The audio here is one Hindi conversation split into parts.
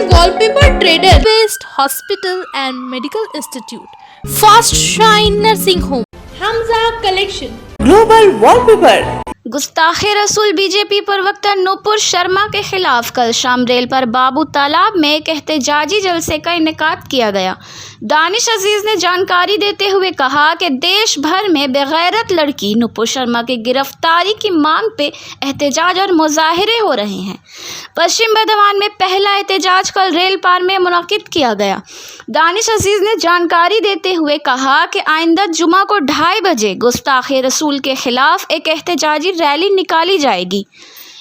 wallpaper trader based hospital and medical institute, Fast Shine Nursing Home, Hamza Collection, global wallpaper. गुस्ताखे रसूल बीजेपी प्रवक्ता नूपुर शर्मा के खिलाफ कल शाम रेल पर बाबू तालाब में एक एहतजाजी जलसे का इनेकाद किया गया। दानिश अजीज ने जानकारी देते हुए कहा कि देश भर में बेगैरत लड़की नूपुर शर्मा की गिरफ्तारी की मांग पे एहतजाज और मुजाहिरे हो रहे हैं। पश्चिम बर्धमान में पहला एहतजाज कल रेल पार में मुनक्किद किया गया। दानिश अजीज ने जानकारी देते हुए कहा कि आइंदा जुमा को 2:30 बजे गुस्ताखे रसूल के खिलाफ एक एहतजाजी रैली निकाली जाएगी।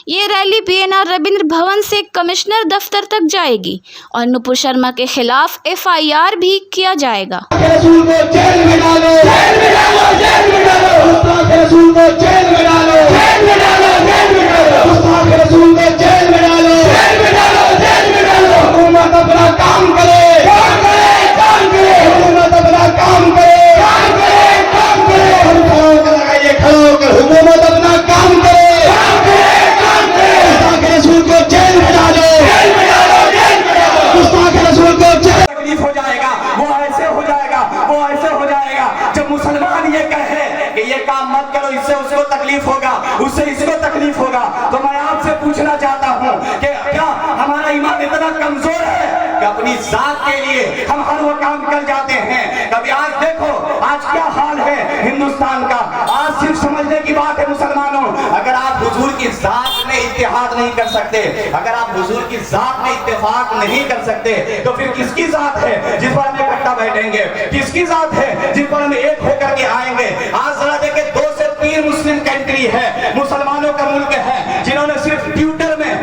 ये रैली बीएनआर रविंद्र भवन से कमिश्नर दफ्तर तक जाएगी और नूपुर शर्मा के खिलाफ FIR भी किया जाएगा। रसूल को जेल में डालो, जेल में डालो, जेल में डालो, गुस्ताखे रसूल को जेल में डालो, जेल में डालो, जेल में डालो, गुस्ताखे रसूल को जेल में डालो, जेल में डालो, जेल में डालो। हुकूमत अपना काम करे, काम करे, काम करे, हुकूमत अपना काम करे, काम करे, काम करे। हम खड़ो कर लगाइए, खड़ो कर, हुकूमत अपना काम करे, काम करे, काम करे। गुस्ताखे रसूल को जेल में डालो, जेल में डालो, जेल में डालो, गुस्ताखे रसूल को जेल। तकलीफ हो जाएगा, वो ऐसे हो जाएगा, वो ऐसे हो जाएगा। जब मुसलमान ये कहे कि ये काम मत करो, इससे उसको तकलीफ होगा, उससे इसको तकलीफ होगा, तो मैं आपसे पूछना चाहता हूँ कि क्या हमारा ईमान इतना कमजोर है कि अपनी जात के लिए हम हर वो काम कर जाते हैं? कभी आज देखो आज क्या हाल है हिंदुस्तान का। आज सिर्फ समझने की बात है मुसलमानों, अगर आप हुजूर की जात में इत्तेहाद नहीं कर सकते, अगर आप हुजूर की जात में इत्तेफाक नहीं कर सकते, तो फिर किसकी जात है जिस पर हम इकट्ठा बैठेंगे? किसकी जात है जिस पर हम एक होकर के आएंगे? आज जरा देखे 2 से 3 मुस्लिम कंट्री है, मुसलमानों का मुल्क है, जिन्होंने सिर्फ ट्विटर में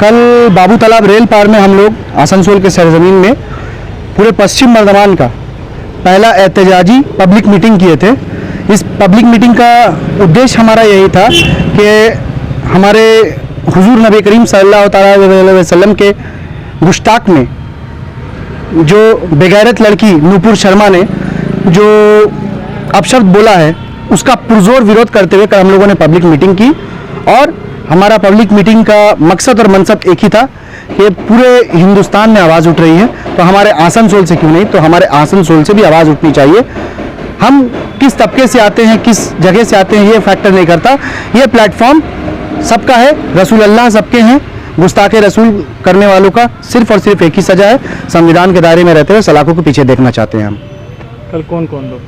कल बाबू तालाब रेल पार में हम लोग आसनसोल के सरजमीन में पूरे पश्चिम बर्धमान का पहला एहतजाजी पब्लिक मीटिंग किए थे। इस पब्लिक मीटिंग का उद्देश्य हमारा यही था कि हमारे हुजूर नबी करीम सल्लल्लाहु अलैहि वसल्लम के गुस्ताख में जो बेगैरत लड़की नूपुर शर्मा ने जो अपशब्द बोला है, उसका पुरजोर विरोध करते हुए कल हम लोगों ने पब्लिक मीटिंग की। और हमारा पब्लिक मीटिंग का मकसद और मनसब एक ही था कि पूरे हिंदुस्तान में आवाज़ उठ रही है, तो हमारे आसनसोल से क्यों नहीं, तो हमारे आसनसोल से भी आवाज़ उठनी चाहिए। हम किस तबके से आते हैं, किस जगह से आते हैं, ये फैक्टर नहीं करता। ये प्लेटफॉर्म सबका है, रसूल अल्लाह सबके हैं। गुस्ताखे रसूल करने वालों का सिर्फ और सिर्फ एक ही सज़ा है, संविधान के दायरे में रहते हुए सलाखों के पीछे देखना चाहते हैं हम। कल कौन कौन लोग?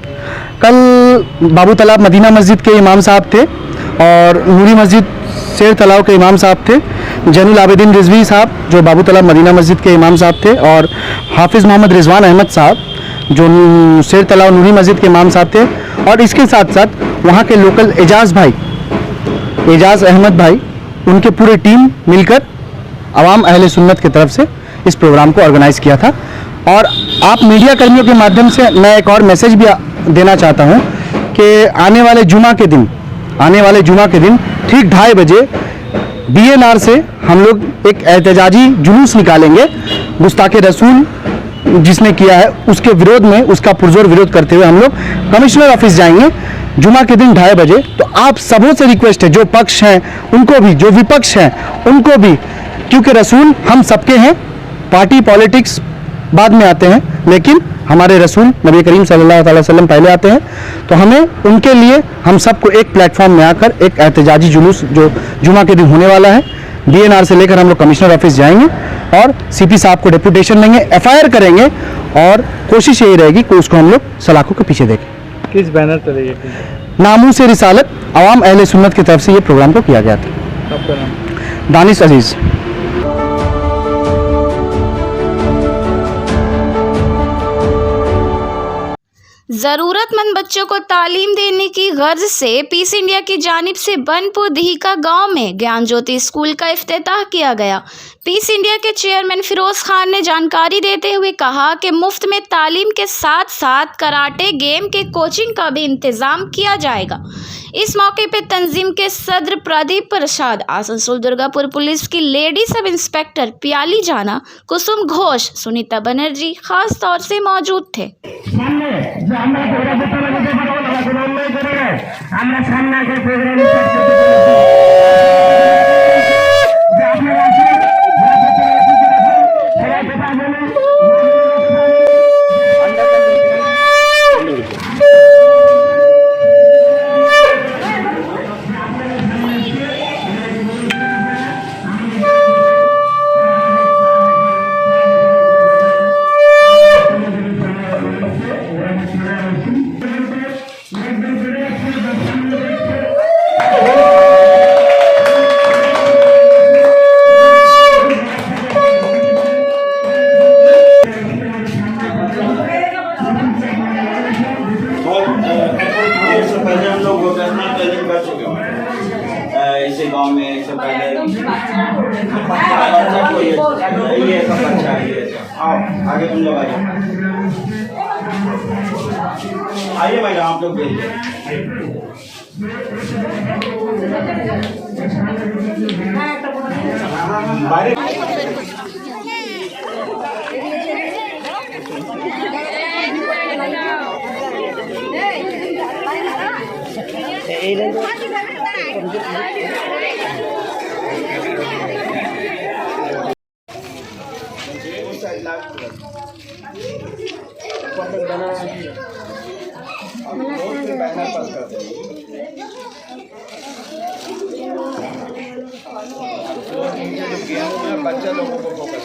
कल बाबू तालाब मदीना मस्जिद के इमाम साहब थे और नूरी मस्जिद शेर तलाव के इमाम साहब थे, जैनुल आबिदीन रिजवी साहब जो बाबू तालाब मदीना मस्जिद के इमाम साहब थे, और हाफिज़ मोहम्मद रिजवान अहमद साहब जो शेर तलाव नूरी मस्जिद के इमाम साहब थे। और इसके साथ साथ वहाँ के लोकल एजाज़ भाई, एजाज़ अहमद भाई, उनके पूरे टीम मिलकर अवाम अहले सुन्नत की तरफ से इस प्रोग्राम को ऑर्गेनाइज़ किया था। और आप मीडिया कर्मियों के माध्यम से मैं एक और मैसेज भी देना चाहता हूँ कि आने वाले जुमा के दिन ठीक 2:30 बजे BNR से हम लोग एक एहतजाजी जुलूस निकालेंगे। गुस्ताखे रसूल जिसने किया है उसके विरोध में, उसका पुरजोर विरोध करते हुए हम लोग कमिश्नर ऑफिस जाएंगे जुमा के दिन 2:30 बजे। तो आप सबों से रिक्वेस्ट है, जो पक्ष हैं उनको भी, जो विपक्ष हैं उनको भी, क्योंकि रसूल हम सबके हैं, पार्टी पॉलिटिक्स बाद में आते हैं, लेकिन हमारे रसूल नबी करीम सल्लल्लाहु अलैहि वसल्लम पहले आते हैं। तो हमें उनके लिए हम सबको एक प्लेटफॉर्म में आकर एक एहतजाजी जुलूस जो जुमा के दिन होने वाला है, BNR से लेकर हम लोग कमिश्नर ऑफिस जाएंगे और CP साहब को डेपुटेशन लेंगे, FIR करेंगे और कोशिश यही रहेगी कि उसको हम लोग सलाखों के पीछे देखें। किस बैनर तले? नामू से रिसालत अवाम अहले सुन्नत की तरफ से ये प्रोग्राम को किया गया था। आपका नाम? दानिश अजीज। ज़रूरतमंद बच्चों को तालीम देने की गर्ज से पीस इंडिया की जानिब से बनपुर दीहिका गांव में ज्ञान ज्योति स्कूल का इफ्तिताह किया गया। पीस इंडिया के चेयरमैन फिरोज खान ने जानकारी देते हुए कहा कि मुफ्त में तालीम के साथ साथ कराटे गेम के कोचिंग का भी इंतज़ाम किया जाएगा। इस मौके पर तंजीम के सदर प्रदीप प्रसाद, आसनसोल दुर्गापुर पुलिस की लेडी सब इंस्पेक्टर प्याली जाना, कुसुम घोष, सुनीता बनर्जी खास तौर से मौजूद थे। আমরা इससे पहले हम लोग वोकेशनल ट्रेनिंग कर चुके हैं इसी गांव में। इससे पहले ये सब अच्छा है। आओ आगे तुम लोग आइए मैडम, आप लोग बच्चा लोगों को फोकस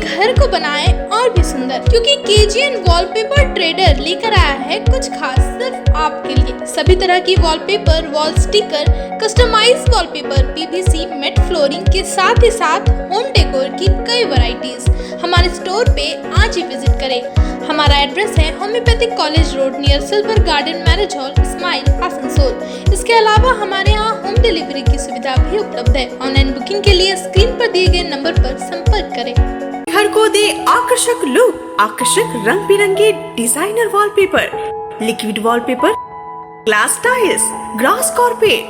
घर को बनाएं और भी सुंदर, क्योंकि केजीएन वॉलपेपर ट्रेडर लेकर आया है कुछ खास सिर्फ आपके लिए। सभी तरह की wallpaper, wall sticker, customise wallpaper, PVC, mat flooring के साथ ही साथ होम डेकोर की कई वैरायटीज हमारे स्टोर पे आज ही विजिट करें। हमारा एड्रेस है homeopathic college road near silver garden marriage hall, smile, Asansol. इसके अलावा हमारे यहाँ होम डिलीवरी की सुविधा भी उपलब्ध है। ऑनलाइन बुकिंग के लिए स्क्रीन पर दिए गए नंबर पर संपर्क करें। घर को दे आकर्षक लुक, आकर्षक रंग बिरंगे designer wallpaper, liquid wallpaper, glass tiles, grass carpet,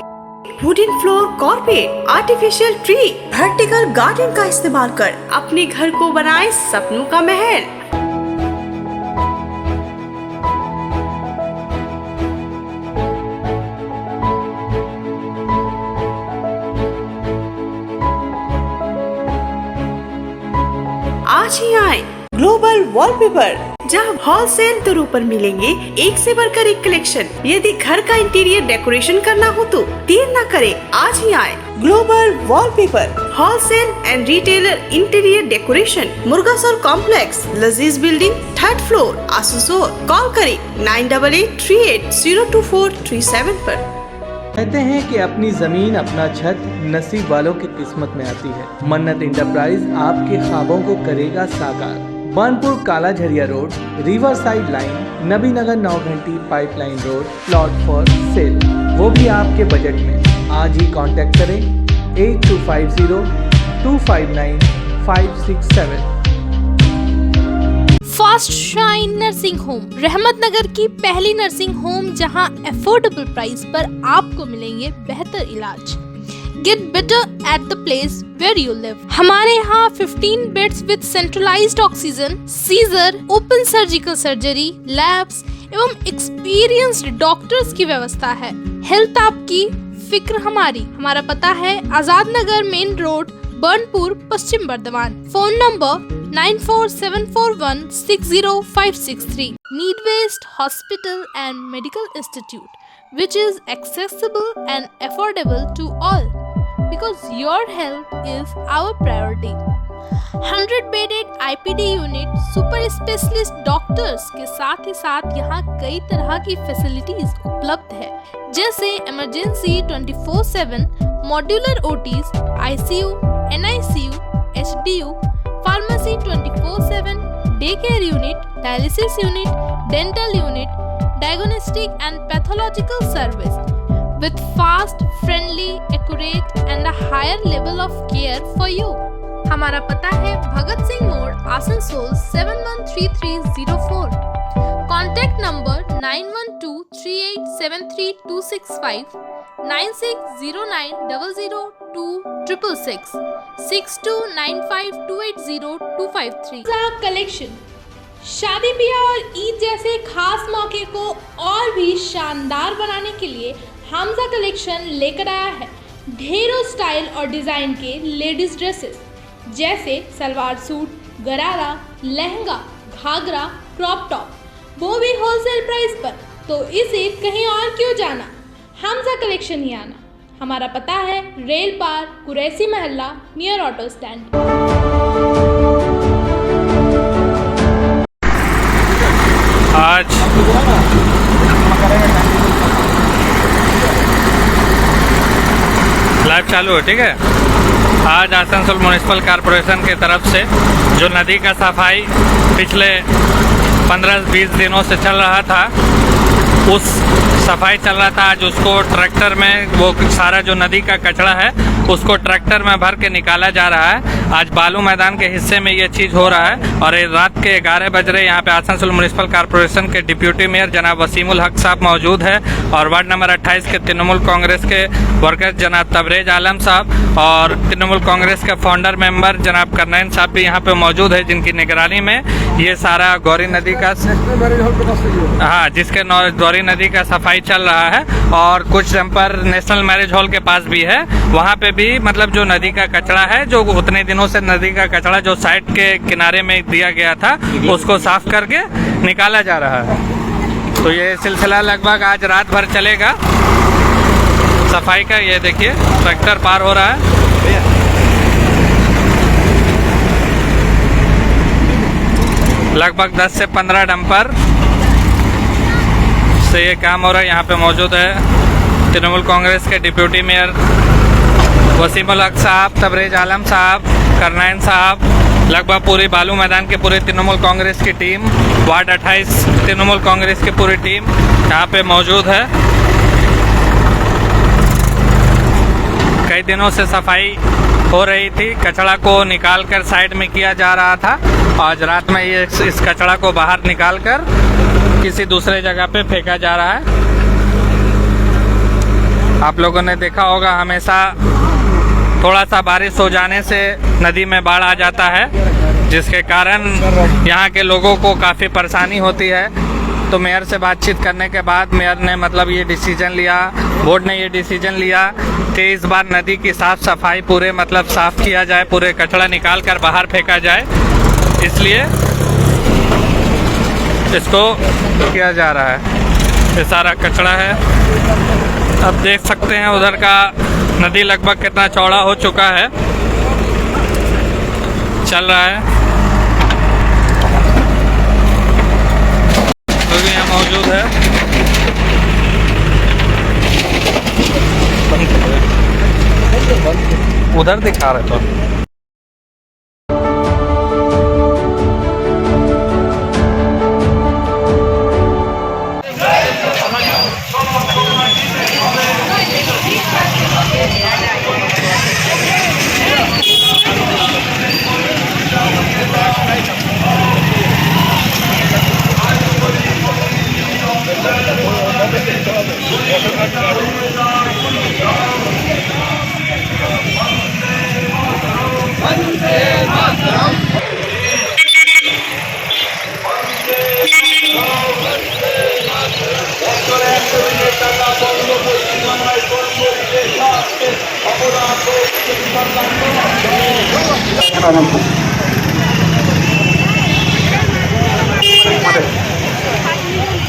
wooden floor carpet, artificial tree, vertical garden का इस्तेमाल कर अपने घर को बनाए सपनों का महल। आज ही आए ग्लोबल वॉलपेपर, जहां होलसेल दरों पर मिलेंगे एक से बढ़कर एक कलेक्शन। यदि घर का इंटीरियर डेकोरेशन करना हो तो देर न करें, आज ही आए global wallpaper, wholesale and retailer interior decoration, Murgasol complex, Lazeez building, 3rd floor, Asansol. Call करें 9883802437 पर। कहते हैं कि अपनी जमीन अपना छत नसीब वालों की किस्मत में आती है। मन्नत इंटरप्राइज आपके ख्वाबों को करेगा साकार। बानपुर काला Jharia road, river side line, नबी नगर 9 घंटी pipeline road, plot for sale, वो भी आपके बजट में। आज ही कांटेक्ट करें 8250-259-567। फास्ट शाइन नर्सिंग होम, रहमत नगर की पहली नर्सिंग होम, जहां अफोर्डेबल प्राइस पर आपको मिलेंगे बेहतर इलाज। Get better at the place where you live. हमारे यहाँ 15 beds with centralised oxygen, caesar, open surgical surgery, labs एवं एक्सपीरियंस्ड डॉक्टर्स की व्यवस्था है। हेल्थ आपकी, फिक्र हमारी। हमारा पता है Azad Nagar main road, Burnpur, Paschim Bardhaman. Phone number 9474160563। Need-based Hospital and Medical Institute, which is accessible and affordable to all, because your health is our priority. 100-bedded IPD unit, super specialist doctors के साथ ही साथ यहाँ कई तरह की फैसिलिटीज उपलब्ध है, जैसे emergency 24/7, modular OTs, ICU, NICU, HDU, pharmacy 24/7, day care unit, dialysis unit, dental unit, diagnostic and pathological service with fast, friendly, accurate and a higher level of care for you. हमारा पता है भगत सिंह मोड़, आसनसोल 713304। Contact number 9123873265, 9609002666, 6295280253। Collection शादी ब्याह और ईद जैसे खास मौके को और भी शानदार बनाने के लिए हमजा कलेक्शन लेकर आया है ढेरों स्टाइल और डिज़ाइन के लेडीज ड्रेसेस जैसे सलवार सूट, गरारा, लहंगा, घाघरा, क्रॉप टॉप, वो भी होलसेल प्राइस पर। तो इसे कहीं और क्यों जाना, हमजा कलेक्शन ही आना। हमारा पता है रेल पार, कुरैसी महल्ला, नियर ऑटो स्टैंड। आज लाइव चालू है, ठीक है। आज आसनसोल म्यूनिसिपल कॉरपोरेशन की तरफ से जो नदी का सफाई पिछले 15-20 दिनों से चल रहा था, उस सफाई चल रहा था। आज उसको ट्रैक्टर में वो सारा जो नदी का कचरा है उसको ट्रैक्टर में भर के निकाला जा रहा है। आज बालू मैदान के हिस्से में ये चीज़ हो रहा है और रात के 11 बज रहे यहाँ पे आसनसोल म्यूनिसिपल कॉरपोरेशन के डिप्यूटी मेयर जनाब वसीमुल हक साहब मौजूद है और वार्ड नंबर 28 के तृणमूल कांग्रेस के वर्कर जनाब तबरेज आलम साहब और तृणमूल कांग्रेस के फाउंडर मेंबर जनाब करनैन साहब भी यहाँ पे मौजूद है, जिनकी निगरानी में ये सारा गौरी नदी का जिसके गौरी नदी का सफाई चल रहा है। और कुछ डंपर नेशनल मैरिज हॉल के पास भी है, वहाँ पे भी मतलब जो नदी का कचरा है, जो उतने दिनों से नदी का कचरा जो साइड के किनारे में दिया गया था उसको साफ करके निकाला जा रहा है। तो ये सिलसिला लगभग आज रात भर चलेगा सफाई का। ये देखिए ट्रैक्टर पार हो रहा है। लगभग 10 से 15 डंपर से ये काम हो रहा है। यहाँ पे मौजूद है तृणमूल कांग्रेस के डिप्यूटी मेयर वसीमुल हक साहब, तबरेज आलम साहब, करनैन साहब, लगभग पूरी बालू मैदान के पूरे तृणमूल कांग्रेस की टीम, वार्ड 28 तृणमूल कांग्रेस की पूरी टीम यहाँ पे मौजूद है। कई दिनों से सफाई हो रही थी, कचरा को निकाल कर साइड में किया जा रहा था। आज रात में ये इस कचरा को बाहर निकाल कर किसी दूसरे जगह पे फेंका जा रहा है। आप लोगों ने देखा होगा हमेशा थोड़ा सा बारिश हो जाने से नदी में बाढ़ आ जाता है, जिसके कारण यहाँ के लोगों को काफ़ी परेशानी होती है। तो मेयर से बातचीत करने के बाद मेयर ने मतलब ये डिसीजन लिया, बोर्ड ने ये डिसीजन लिया कि इस बार नदी की साफ सफाई पूरे मतलब साफ किया जाए, पूरे कचरा निकाल कर बाहर फेंका जाए, इसलिए इसको किया जा रहा है। ये सारा कचरा है, अब देख सकते हैं उधर का नदी लगभग कितना चौड़ा हो चुका है, चल रहा है। लोग यहाँ मौजूद है। उधर दिखा रहे तो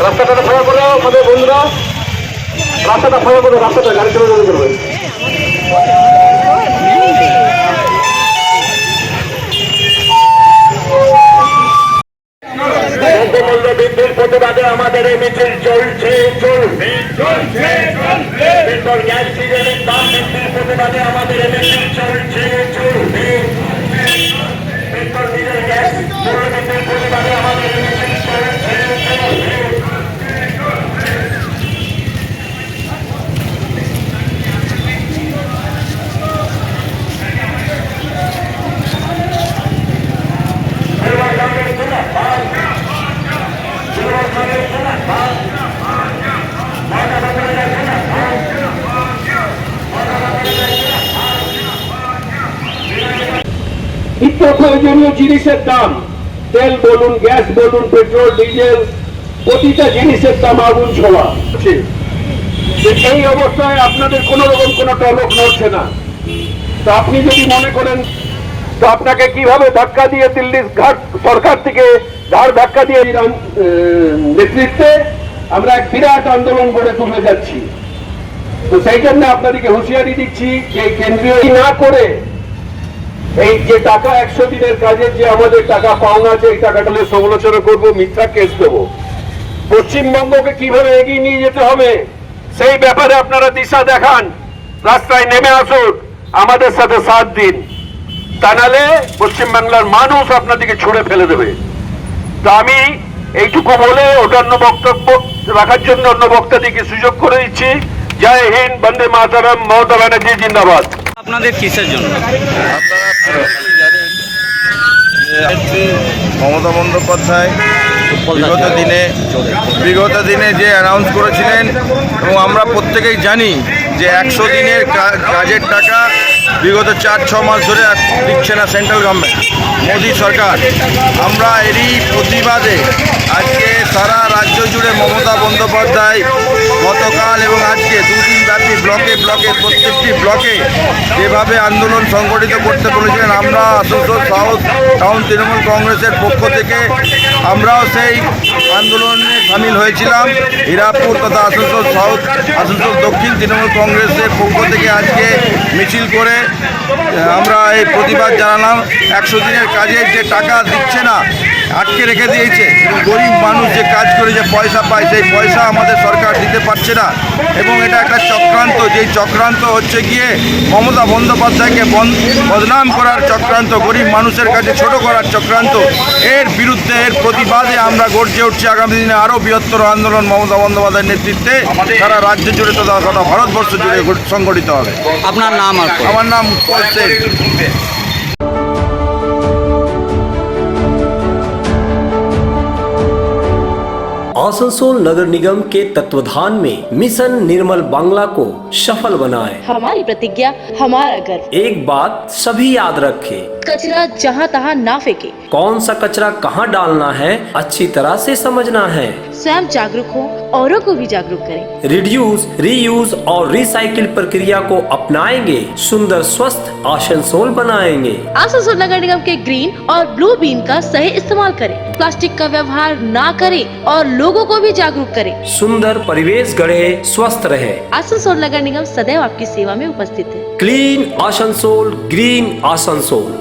রাস্তাটা ফাঁকা করে আমাদের বন্ধুরা, রাস্তাটা ফাঁকা করে, রাস্তাটা গাড়ি চলাচল করবে। বৃদ্ধির প্রতিবাদে আমাদের এই মিছিল চলছে চলবে চলছে চলবে। পেট্রোল গ্যাস ডিজেলের দাম বৃদ্ধির প্রতিবাদে আমাদের এই মিছিল চলছে চলবে। পেট্রোল ডিজেল গ্যাস মূল্য বৃদ্ধির প্রতিবাদে আমাদের এই মিছিল চলছে চলবে। নিত্য প্রয়োজনীয় জিনিসের দাম তেল বলুন, গ্যাস বলুন, পেট্রোল, ডিজেল, প্রতিটা জিনিসের দাম আগুন ছোঁয়া। এই অবস্থায় আপনাদের কোন রকম কোন টলক নড়ছে না। তো আপনি যদি মনে করেন, তো আপনাকে কিভাবে ধাক্কা দিয়ে দিল্লির ঘাট সরকার থেকে ঘাড় ধাক্কা দিয়ে নেতৃত্বে আমরা এক বিরাট আন্দোলন গড়ে তুলে যাচ্ছি। তো সেই জন্য আপনাদেরকে হুঁশিয়ারি দিচ্ছি যে কেন্দ্রীয় না করে এই যে টাকা 100 দিনের কাজের যে আমাদের টাকা পাওনা আছে, এই টাকাটা সমালোচনা করবো, মিথ্যা কেস দেবো। পশ্চিমবঙ্গকে কিভাবে এগিয়ে নিয়ে যেতে হবে সেই ব্যাপারে আপনারা দিশা দেখান, রাস্তায় নেমে আসুন, আমাদের সাথে সাথ দিন, তা নাহলে পশ্চিমবাংলার মানুষ আপনাদেরকে ছুঁড়ে ফেলে দেবে। তো আমি এইটুকু বলে অন্যান্য বক্তব্য রাখার জন্য অন্য বক্তাদিকে সুযোগ করে দিচ্ছি। জয় হিন্দ, বন্দে মাতরম, মমতা ব্যানার্জি জিন্দাবাদ। আপনাদের কিসের জন্য? মমতা বন্দ্যোপাধ্যায় বিগত দিনে যে অ্যানাউন্স করেছিলেন, এবং আমরা প্রত্যেকেই জানি যে 100 দিনের কাজের টাকা বিগত 4-6 মাস ধরে দিচ্ছে না সেন্ট্রাল গভর্নমেন্ট, মোদী সরকার। আমরা এরই প্রতিবাদে আজকে সারা রাজ্য জুড়ে মমতা বন্দ্যোপাধ্যায় গতকাল এবং আজকে 2 দিন ব্যাপী ব্লকে ব্লকে প্রত্যেকটি ব্লকে যেভাবে আন্দোলন সংগঠিত করতে বলেছিলেন, আমরা আসানসোল সাউথ টাউন তৃণমূল কংগ্রেসের পক্ষ থেকে আমরাও সেই আন্দোলনে সামিল হয়েছিলাম। হীরাপুর তথা আসানসোল সাউথ, আসানসোল দক্ষিণ তৃণমূল কংগ্রেসের পক্ষ থেকে আজকে মিছিল করে আমরা এই প্রতিবাদ জানালাম। 100 দিনের কাজের যে টাকা দিচ্ছে না, আটকে রেখে দিয়েছে, এবং গরিব মানুষ যে কাজ করে যে পয়সা পায়, সেই পয়সা আমাদের সরকার দিতে পারছে না, এবং এটা একটা চক্রান্ত। যেই চক্রান্ত হচ্ছে গিয়ে মমতা বন্দ্যোপাধ্যায়কে বদনাম করার চক্রান্ত, গরিব মানুষের কাছে ছোট করার চক্রান্ত। এর বিরুদ্ধে, এর প্রতিবাদে আমরা গর্জে উঠছি। আগামী দিনে আরও বৃহত্তর আন্দোলন মমতা বন্দ্যোপাধ্যায়ের নেতৃত্বে সারা রাজ্য জুড়ে তথা সারা ভারতবর্ষ জুড়ে সংগঠিত হবে। আপনার নাম? আমার নাম উৎপল সেন। आसनसोल नगर निगम के तत्वाधान में मिशन निर्मल बांग्ला को सफल बनाएं। हमारी प्रतिज्ञा, हमारा गर्व। एक बात सभी याद रखें, कचरा जहाँ तहाँ ना फेंके। कौन सा कचरा कहाँ डालना है अच्छी तरह से समझना है। स्वयं जागरूक हो, औरों को भी जागरूक करें। रिड्यूस, रीयूज और रिसाइकिल प्रक्रिया को अपनाएंगे, सुंदर स्वस्थ आसनसोल बनाएंगे। आसनसोल नगर निगम के ग्रीन और ब्लू बीन का सही इस्तेमाल करें, प्लास्टिक का व्यवहार ना करें और लोगों को भी जागरूक करें। सुंदर परिवेश गढ़े, स्वस्थ रहे। आसनसोल नगर निगम सदैव आपकी सेवा में उपस्थित है। Clean Asansol, green Asansol.